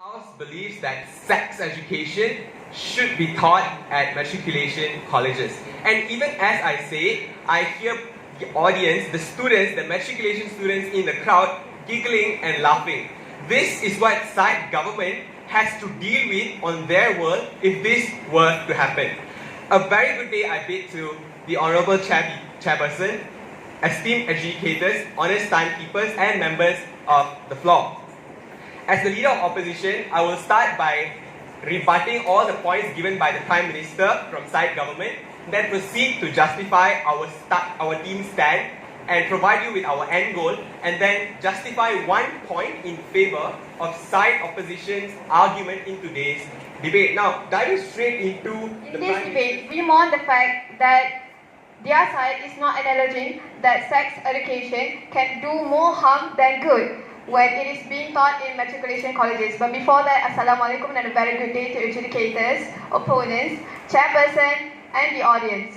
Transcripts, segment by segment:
House believes that sex education should be taught at matriculation colleges. And even as I say, I hear the audience, the students, the matriculation students in the crowd giggling and laughing. This is what side government has to deal with on their world if this were to happen. A very good day I bid to the Honourable Chairperson, esteemed educators, honest timekeepers and members of the floor. As the leader of opposition, I will start by rebutting all the points given by the Prime Minister from side government, then proceed to justify our team's stand and provide you with our end goal, and then justify one point in favor of side opposition's argument in today's debate. Now, diving straight into in this debate, we mourn the fact that their side is not acknowledging that sex education can do more harm than good when it is being taught in matriculation colleges. But before that, Assalamualaikum and a very good day to educators, opponents, chairperson and the audience.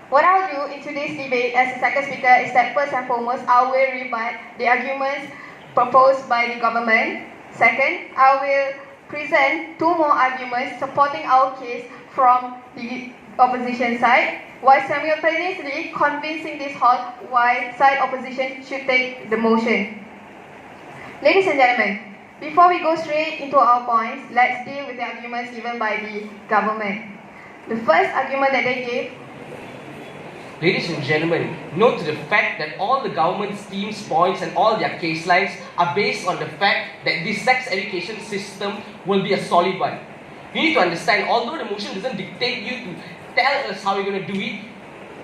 What I'll do in today's debate as the second speaker is that first and foremost, I will rebut the arguments proposed by the government. Second, I will present two more arguments supporting our case from the opposition side, while simultaneously convincing this hall why side opposition should take the motion. Ladies and gentlemen, before we go straight into our points, let's deal with the arguments given by the government. The first argument that they gave. Ladies and gentlemen, note the fact that all the government's team's points and all their case lines are based on the fact that this sex education system will be a solid one. You need to understand, although the motion doesn't dictate you to tell us how you're going to do it,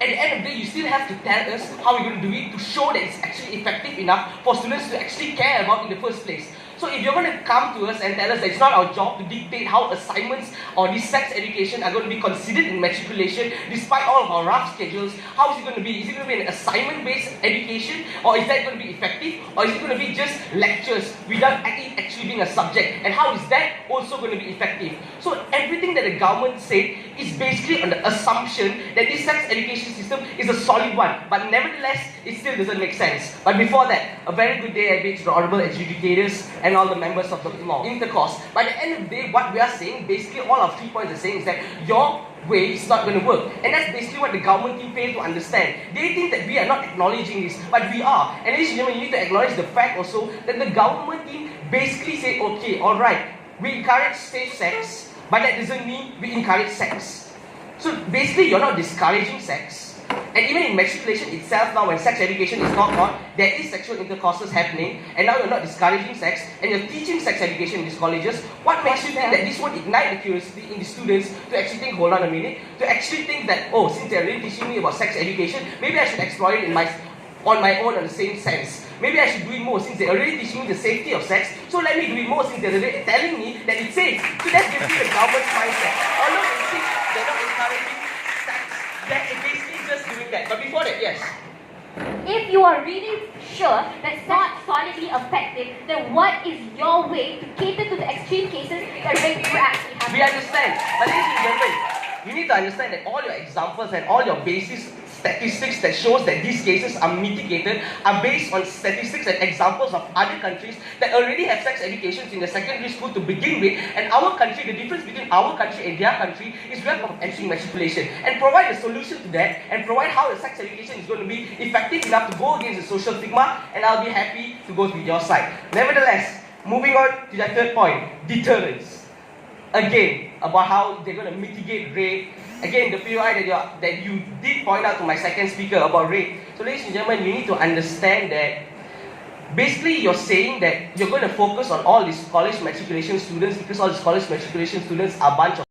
at the end of the day, you still have to tell us how you're going to do it to show that it's actually effective enough for students to actually care about in the first place. So if you're going to come to us and tell us that it's not our job to dictate how assignments or this sex education are going to be considered in matriculation despite all of our rough schedules, how is it going to be? Is it going to be an assignment-based education, or is that going to be effective, or is it going to be just lectures without it actually being a subject? And how is that also going to be effective? So everything that the government said is basically on the assumption that this sex education system is a solid one, but nevertheless, it still doesn't make sense. But before that, a very good day I bid to the honourable educators and all the members of the law intercourse. By the end of the day, what we are saying, basically all our 3 points are saying is that your way is not going to work. And that's basically what the government team failed to understand. They think that we are not acknowledging this, but we are. And ladies and gentlemen, you need to acknowledge the fact also that the government team basically say, okay, alright, we encourage safe sex, but that doesn't mean we encourage sex. So basically, you're not discouraging sex. And even in matriculation itself now, when sex education is not taught, there is sexual intercourses happening, and now you're not discouraging sex, and you're teaching sex education in these colleges. What makes you think that this would ignite the curiosity in the students to actually think, hold on a minute, to actually think that, oh, since they're really teaching me about sex education, maybe I should explore it on my own in the same sense. Maybe I should do it more since they're already teaching me the safety of sex, so let me do it more since they're already telling me that it's safe. So that's basically the government's mindset. Although they think they're not encouraging sex, they're basically just doing that. But before that, yes. If you are really sure that's not solidly effective, then what is your way to cater to the extreme cases that rape actually happen? We understand. But ladies and gentlemen, you need to understand that all your examples and all your basis statistics that shows that these cases are mitigated are based on statistics and examples of other countries that already have sex educations in the secondary school to begin with, and our country, the difference between our country and their country is we are entering matriculation, and provide a solution to that and provide how the sex education is going to be effective enough to go against the social stigma, and I'll be happy to go to your side. Nevertheless, moving on to the third point, deterrence. Again, about how they're going to mitigate rape. Again, the POI that you did point out to my second speaker about rape. So ladies and gentlemen, you need to understand that basically you're saying that you're going to focus on all these college matriculation students because all these college matriculation students are a bunch of